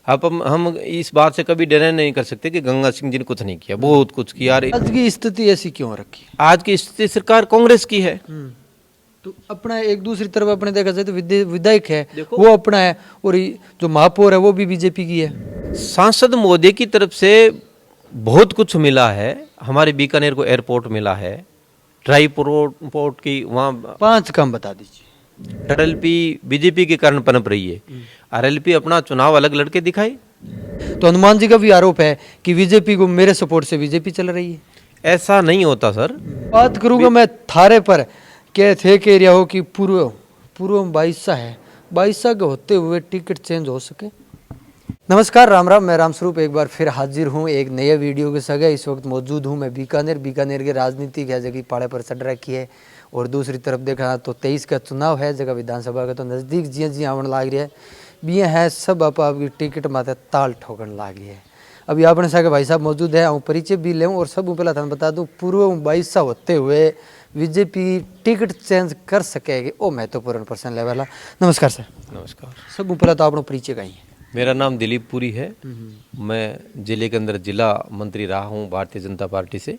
अब हम इस बात से कभी डिनाई नहीं कर सकते कि गंगा सिंह जी ने कुछ नहीं किया, बहुत कुछ किया। आज की स्थिति ऐसी क्यों रखी? आज की स्थिति सरकार कांग्रेस की है। तो अपना एक दूसरी तरफ अपने देखा जाए तो विधायक है देखो, वो अपना है, और जो महापौर है वो भी बीजेपी की है। सांसद मोदी की तरफ से बहुत कुछ मिला है। हमारे बीकानेर को एयरपोर्ट मिला है, ड्राई पोर्ट की वहाँ 5 काम बता दीजिए। आरएलपी बीजेपी के कारण पनप रही है। आरएलपी अपना चुनाव अलग लड़के दिखाई। तो हनुमान जी का भी आरोप है कि बीजेपी को मेरे सपोर्ट से बीजेपी चल रही है। ऐसा नहीं होता सर। बात करूंगा मैं थारे पर क्या थे के एरिया हो कि पूर्व बाईसा है, बाईसा के होते हुए टिकट चेंज हो सके। नमस्कार, राम राम, मैं रामस्वरूप एक बार फिर हाजिर हूँ एक नए वीडियो के संग। इस वक्त मौजूद हूँ मैं बीकानेर के राजनीति की जगह पाड़े पर चढ़ रखी है, और दूसरी तरफ देखा तो 23 का चुनाव है, जगह विधानसभा का तो नज़दीक जिया जी आवन लाग रही है भी है, सब आपकी टिकट माते ताल ठोकन लाग रही है। अभी आपने सागे भाई साहब मौजूद है, परिचय भी लें और सब पहला थाने बता दूँ पूर्व 22 होते हुए बीजेपी टिकट चेंज कर सकेगी, वो महत्वपूर्ण प्रश्न लेवल है। नमस्कार सर। नमस्कार। सब पहला तो आपको परिचय का ही है। मेरा नाम दिलीप पुरी है। मैं जिले के अंदर जिला मंत्री रहा हूँ भारतीय जनता पार्टी से,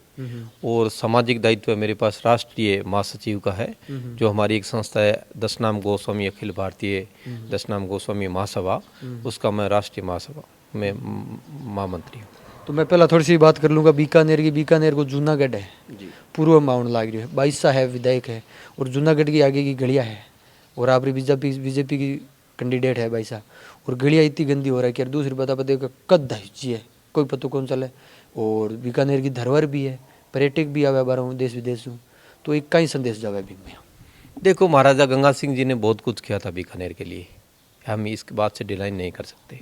और सामाजिक दायित्व मेरे पास राष्ट्रीय महासचिव का है, जो हमारी एक संस्था है दशनाम गोस्वामी अखिल भारतीय दशनाम गोस्वामी महासभा, उसका मैं राष्ट्रीय महासभा में महामंत्री हूँ। तो मैं पहला थोड़ी सी बात कर लूँगा बीकानेर की। बीकानेर को जूनागढ़ है पूर्व माउंट लाग रही है, बाईसा है विधायक है, और जूनागढ़ की आगे की गलियाँ है, और आप बीजेपी की कैंडिडेट है भाई साहब, और गलियाँ इतनी गंदी हो रहा है कि यार दूसरी बता का कद हिची है, कोई पता कौन चले। और बीकानेर की धरोहर भी है, पर्यटक भी आवे बारह देश विदेश हूँ, तो एक कई संदेश जावे भी में। देखो, महाराजा गंगा सिंह जी ने बहुत कुछ किया था बीकानेर के लिए, हम इस बात से डिनाई नहीं कर सकते।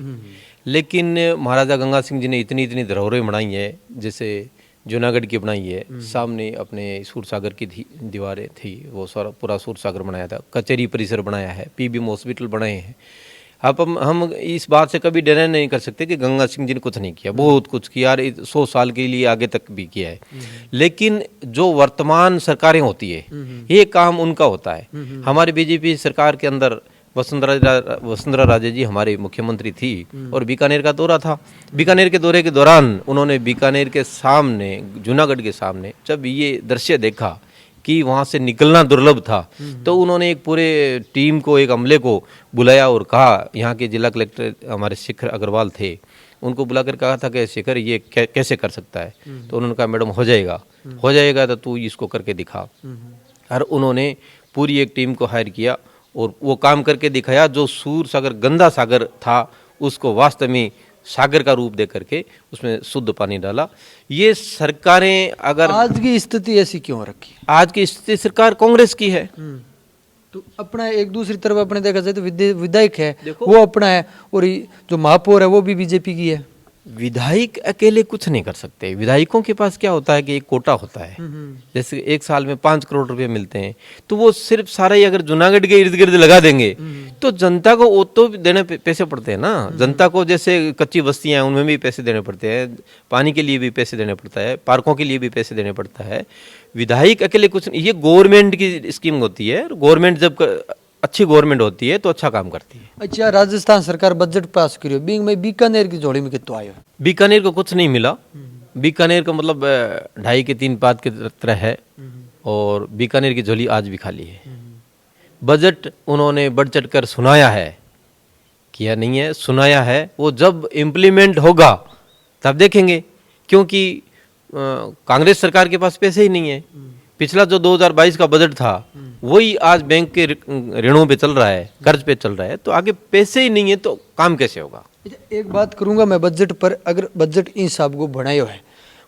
लेकिन महाराजा गंगा सिंह जी ने इतनी इतनी धरोहरें बनाई है, जैसे जूनागढ़ की बनाई है, सामने अपने सूरसागर की दीवारें थी, वो सारा पूरा सूरसागर बनाया था, कचहरी परिसर बनाया है, पीबीएम हॉस्पिटल बनाए हैं। अब हम इस बात से कभी डिनाई नहीं कर सकते कि गंगा सिंह जी ने कुछ नहीं किया, बहुत कुछ किया, 100 साल के लिए आगे तक भी किया है। लेकिन जो वर्तमान सरकारें होती है, ये काम उनका होता है। हमारी बीजेपी सरकार के अंदर वसुंधरा राजे जी हमारे मुख्यमंत्री थी, और बीकानेर का दौरा था। बीकानेर के दौरे के दौरान उन्होंने बीकानेर के सामने, जूनागढ़ के सामने जब ये दृश्य देखा कि वहाँ से निकलना दुर्लभ था, तो उन्होंने एक पूरे टीम को, एक अमले को बुलाया और कहा, यहाँ के जिला कलेक्टर हमारे शेखर अग्रवाल थे, उनको बुलाकर कहा था कि शेखर ये कैसे कर सकता है। तो उन्होंने कहा मैडम हो जाएगा तो तू इसको करके दिखा। और उन्होंने पूरी एक टीम को हायर किया और वो काम करके दिखाया। जो सूर सागर गंदा सागर था उसको वास्तव में सागर का रूप दे करके उसमें शुद्ध पानी डाला। ये सरकारें अगर आज की स्थिति ऐसी क्यों रखी? आज की स्थिति सरकार कांग्रेस की है। तो अपना एक दूसरी तरफ अपने देखा जाए तो विधायक है देखो, वो अपना है, और जो महापौर है वो भी बीजेपी की है। विधायक अकेले कुछ नहीं कर सकते। विधायकों के पास क्या होता है कि एक कोटा होता है, जैसे एक साल में 5 करोड़ रुपए मिलते हैं, तो वो सिर्फ सारा ही अगर जूनागढ़ के इर्द गिर्द लगा देंगे तो जनता को वो तो देने पैसे पड़ते हैं ना। जनता को जैसे कच्ची बस्तियां हैं उनमें भी पैसे देने पड़ते हैं, पानी के लिए भी पैसे देने पड़ता है, पार्कों के लिए भी पैसे देने पड़ता है। विधायक अकेले कुछ नहीं, ये गवर्नमेंट की स्कीम होती है। गवर्नमेंट जब अच्छी गवर्नमेंट होती है तो अच्छा काम करती है। अच्छा, राजस्थान सरकार बजट पास करियो, में बीकानेर की जोड़ी में कितना आयो? बीकानेर को कुछ नहीं मिला। बीकानेर का मतलब 2.5 के 3 पात की तरह है, और बीकानेर की झोली आज भी खाली है। बजट उन्होंने बढ़ चढ़ कर सुनाया है, किया नहीं है, सुनाया है। वो जब इम्प्लीमेंट होगा तब देखेंगे, क्योंकि कांग्रेस सरकार के पास पैसे ही नहीं है। पिछला जो 2022 का बजट था वही आज बैंक के ऋणों पे चल रहा है, कर्ज पे चल रहा है, तो आगे पैसे ही नहीं है तो काम कैसे होगा। एक बात करूंगा मैं बजट पर, अगर बजट इन साहब को बनायो है,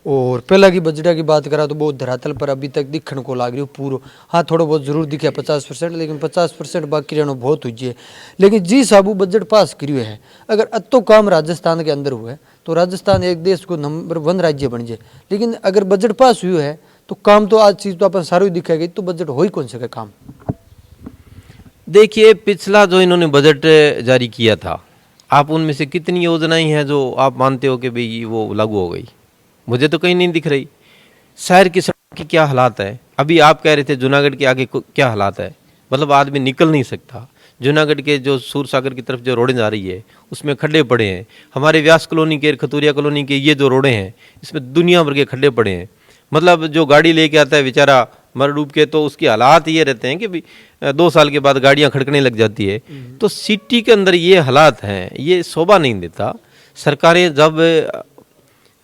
और पहला की बजट की बात करा तो बहुत धरातल पर अभी तक दिखने को लाग रही हो पूरा। हाँ, थोड़ा बहुत जरूर दिखे 50%, लेकिन 50% बाकी रहना बहुत हुई है। लेकिन जी साहब बजट पास करियो है, अगर अतो काम राजस्थान के अंदर हुआ है तो राजस्थान एक देश को नंबर 1 राज्य बन जाए। लेकिन अगर बजट पास हुई है तो काम तो आज चीज तो अपन सारो ही दिखेगा, तो बजट हो ही कौन सके काम। देखिए, पिछला जो इन्होंने बजट जारी किया था, आप उनमें से कितनी योजनाएं हैं जो आप मानते हो कि भाई वो लागू हो गई? मुझे तो कहीं नहीं दिख रही। शहर की सड़क की क्या हालात है, अभी आप कह रहे थे जूनागढ़ के आगे क्या हालात है, मतलब आदमी निकल नहीं सकता। जूनागढ़ के जो सूरसागर की तरफ जो रोडें जा रही है उसमें खड्डे पड़े हैं। हमारे व्यास कॉलोनी के, खतूरिया कॉलोनी के ये जो रोडें हैं इसमें दुनिया भर के खड्डे पड़े हैं। मतलब जो गाड़ी लेके आता है बेचारा मर डूब के, तो उसके हालात ये रहते हैं कि 2 साल के बाद गाड़ियां खड़कने लग जाती है। तो सिटी के अंदर ये हालात हैं, ये शोभा नहीं देता। सरकारें जब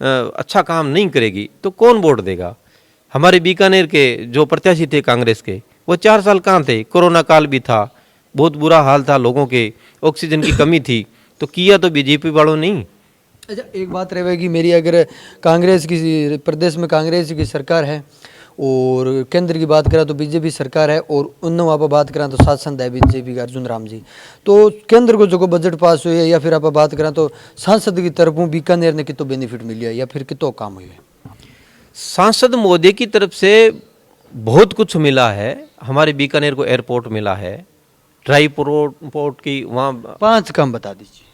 अच्छा काम नहीं करेगी तो कौन वोट देगा। हमारे बीकानेर के जो प्रत्याशी थे कांग्रेस के, वो 4 साल कहाँ थे? कोरोना काल भी था, बहुत बुरा हाल था लोगों के, ऑक्सीजन की कमी थी, तो किया तो बीजेपी वालों नहीं। अच्छा, एक बात रहेगी मेरी, अगर कांग्रेस की प्रदेश में कांग्रेस की सरकार है और केंद्र की बात करें तो बीजेपी सरकार है, और उन आप बात करें तो सांसद है बीजेपी का अर्जुन राम जी, तो केंद्र को जो बजट पास हुई है या फिर आप बात करें तो सांसद की तरफ बीकानेर ने कितो बेनिफिट मिली है या फिर कितो काम हुई है? सांसद मोदी की तरफ से बहुत कुछ मिला है। हमारे बीकानेर को एयरपोर्ट मिला है, ड्राई पोर्ट की, वहाँ 5 काम बता दीजिए।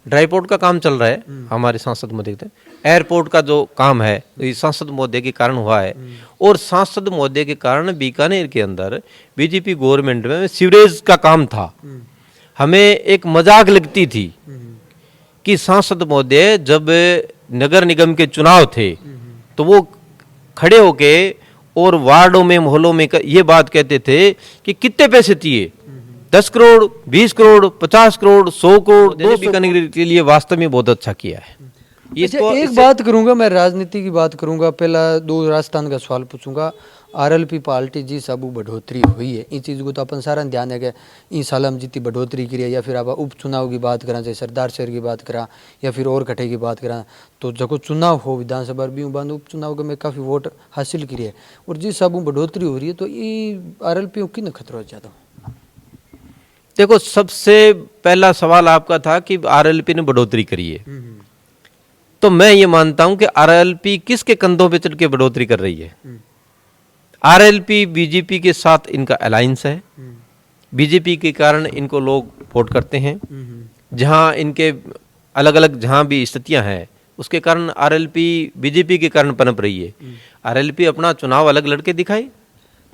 ड्राई पोर्ट का काम चल रहा है हमारे सांसद मोदी के। एयरपोर्ट का जो काम है ये सांसद मोदी के कारण हुआ है, और सांसद मोदी के कारण बीकानेर के अंदर बीजेपी गवर्नमेंट में सीवरेज का काम था। हमें एक मजाक लगती थी कि सांसद मोदी जब नगर निगम के चुनाव थे तो वो खड़े होके और वार्डों में, मोहल्लों में ये बात कहते थे कि कितने पैसे चाहिए, 10 करोड़, 20 करोड़, 50 करोड़, 100 करोड़, 200 बीकानेर के लिए वास्तव में बहुत अच्छा किया है। अच्छा, एक बात करूंगा, मैं राजनीति की बात करूंगा। पहला 2 राजस्थान का सवाल पूछूंगा। आरएलपी पार्टी जी सब बढ़ोतरी हुई है, इन चीज़ को तो अपन सारा ध्यान है कि इन साल हम जितनी बढ़ोतरी करी है, या फिर आप उपचुनाव की बात करें, चाहे सरदार शहर की बात करा या फिर और कटे की बात करा, तो जब चुनाव हो विधानसभा भी बाद उपचुनाव के में काफ़ी वोट हासिल करी है, और जिस सब बढ़ोतरी हो रही है तो ये आरएलपी किन खतरा है ज़्यादा? देखो, सबसे पहला सवाल आपका था कि आरएलपी ने बढ़ोतरी करी है, तो मैं ये मानता हूं कि आरएलपी किसके कंधों पे चढ़ के बढ़ोतरी कर रही है? आरएलपी बीजेपी के साथ इनका अलायंस है, बीजेपी के कारण इनको लोग वोट करते हैं। जहां इनके अलग अलग जहां भी स्थितियां हैं उसके कारण आरएलपी बीजेपी के कारण पनप रही है। आरएलपी अपना चुनाव अलग लड़के दिखाई।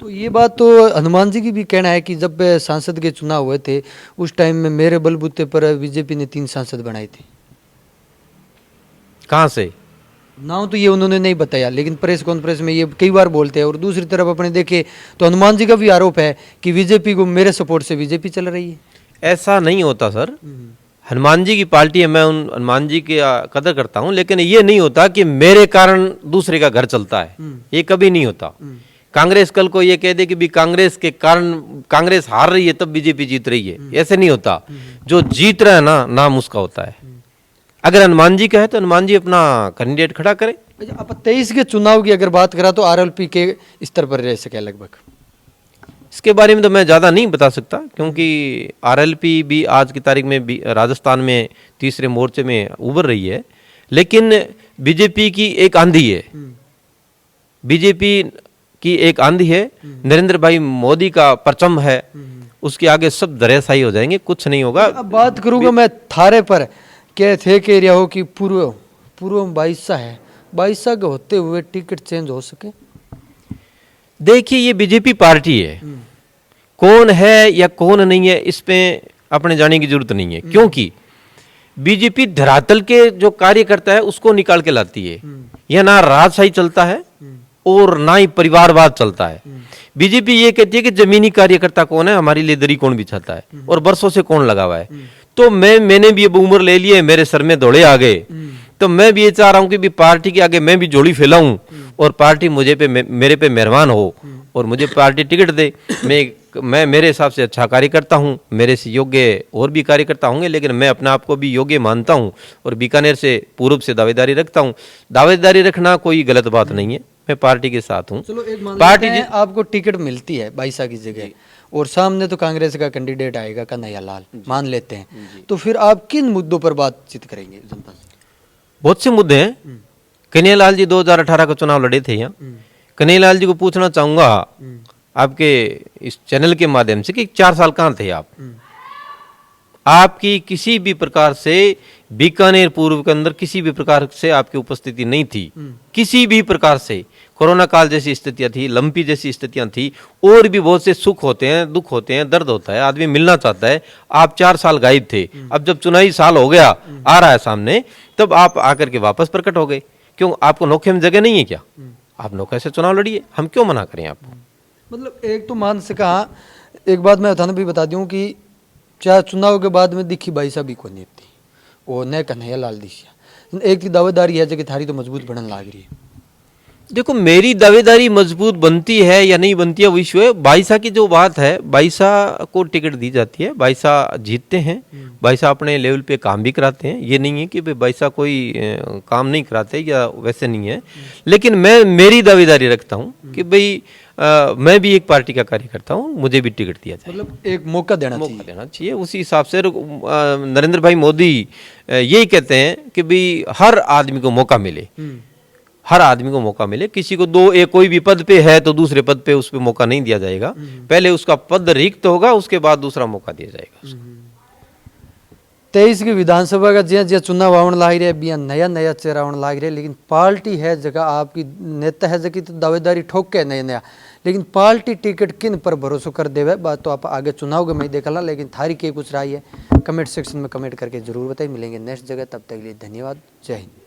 तो ये बात तो हनुमान जी की भी कहना है कि जब सांसद के चुनाव हुए थे उस टाइम में मेरे बलबूते पर बीजेपी ने 3 सांसद बनाए थे। कहाँ से? नाम तो ये उन्होंने नहीं बताया, लेकिन प्रेस कॉन्फ्रेंस में ये कई बार बोलते हैं। और दूसरी तरफ अपने देखे तो हनुमान जी का भी आरोप है कि बीजेपी को मेरे सपोर्ट से बीजेपी चल रही है। ऐसा नहीं होता सर। हनुमान जी की पार्टी है, मैं उन हनुमान जी की कदर करता हूं, लेकिन ये नहीं होता कि मेरे कारण दूसरे का घर चलता है, ये कभी नहीं होता। कांग्रेस कल को ये कह दे कि भी कांग्रेस के कारण कांग्रेस हार रही है तब बीजेपी जीत रही है, ऐसे नहीं होता। जो जीत रहा है ना, नाम उसका होता है। अगर हनुमान जी का है तो हनुमान जी अपना कैंडिडेट खड़ा करे। अब 23 के चुनाव की अगर बात करा तो आरएलपी के स्तर पर रह सके लगभग, इसके बारे में तो मैं ज़्यादा नहीं बता सकता, क्योंकि आरएलपी भी आज की तारीख में भी राजस्थान में तीसरे मोर्चे में उभर रही है। लेकिन बीजेपी की एक आंधी है, बीजेपी की एक आंधी है, नरेंद्र भाई मोदी का परचम है, उसके आगे सब धराशायी हो जाएंगे, कुछ नहीं होगा। अब बात करूंगा मैं थारे पर, क्या थे कह रहा हो कि पूर्व में 22 है, 22 के होते हुए टिकट चेंज हो सके? देखिए, ये बीजेपी पार्टी है, कौन है या कौन नहीं है इस पे अपने जाने की जरूरत नहीं है, क्योंकि बीजेपी धरातल के जो कार्य करता है उसको निकाल के लाती है। यह ना राजशाही चलता है और ना ही परिवारवाद चलता है। बीजेपी ये कहती है कि जमीनी कार्यकर्ता कौन है, हमारी लिए दरी कौन बिछाता है और बरसों से कौन लगा हुआ है। तो मैंने भी अब उम्र ले ली है, मेरे सर में दौड़े आ गए, तो मैं भी ये चाह रहा हूं कि भी पार्टी के आगे मैं भी जोड़ी फैलाऊं और पार्टी मेरे पे मेहरबान हो और मुझे पार्टी टिकट दे। मैं मेरे हिसाब से अच्छा कार्य करता हूं, मेरे से योग्य और भी कार्यकर्ता होंगे, लेकिन मैं अपने आप को भी योग्य मानता हूं और बीकानेर से पूर्व से दावेदारी रखता हूं। दावेदारी रखना कोई गलत बात नहीं है, मैं पार्टी के साथ हूं। चलो, एक पार्टी आपको टिकट मिलती है 22 की जगह और सामने तो कांग्रेस का कैंडिडेट आएगा कन्हैया लाल, मान लेते हैं, तो फिर आप किन मुद्दों पर बातचीत करेंगे जनता से? बहुत से मुद्दे हैं। कन्हैया लाल जी 2018 का चुनाव लड़े थे यहाँ। कन्हैया लाल जी को पूछना चाहूंगा आपके इस चैनल के माध्यम से कि 4 साल कहाँ थे आप? आपकी किसी भी प्रकार से बीकानेर पूर्व के अंदर किसी भी प्रकार से आपकी उपस्थिति नहीं थी, किसी भी प्रकार से। कोरोना काल जैसी स्थितियां थी, लंपी जैसी स्थितियां थी, और भी बहुत से सुख होते हैं, दुख होते हैं, दर्द होता है, आदमी मिलना चाहता है। आप 4 साल गायब थे, अब जब चुनावी साल हो गया, आ रहा है सामने, तब आप आकर के वापस प्रकट हो गए। क्यों, आपको नोखे में जगह नहीं है क्या? आप नोखे से चुनाव लड़िए, हम क्यों मना करें आपको? मतलब एक तो मान से कहा, एक बात मैं थाने भी बता दूं कि चाहे चुनाव के बाद में दिखी भाई साहब को नहीं थी, वो न कन्हैया लाल दिशिया, एक की दावेदारी है जगह थारी तो मजबूत बनने लाग रही है। देखो, मेरी दावेदारी मजबूत बनती है या नहीं बनती है, वो इशू है। बाईसा की जो बात है, बाईसा को टिकट दी जाती है, बाईसा जीतते हैं, बाईसा अपने लेवल पे काम भी कराते हैं। ये नहीं है कि भाई बाईसा कोई काम नहीं कराते या वैसे नहीं है। लेकिन मैं मेरी दावेदारी रखता हूँ कि भाई मैं भी एक पार्टी का कार्यकर्ता हूँ, मुझे भी टिकट दिया जाए, मतलब एक मौका देना चाहिए। उसी हिसाब से नरेंद्र भाई मोदी यही कहते हैं कि भाई हर आदमी को मौका मिले, हर आदमी को मौका मिले। किसी को कोई भी पद पे है तो दूसरे पद पे उस पे मौका नहीं दिया जाएगा, पहले उसका पद रिक्त होगा, उसके बाद दूसरा मौका दिया जाएगा उसको। 23 की विधानसभा का जिया जिया चुनाव आवन लाग रहा है, बिया नया नया चेहरा आवन लाग रहा है, लेकिन पार्टी है जगह आपकी नेता है जगह तो दावेदारी ठोक के नया नया, लेकिन पार्टी टिकट किन पर भरोसा कर देवे बात तो आप आगे चुनाव के में देखला। लेकिन थारी के कुछ राय है कमेंट सेक्शन में कमेंट करके जरूर बताइए। मिलेंगे नेक्स्ट जगह, तब तक के लिए धन्यवाद, जय हिंद।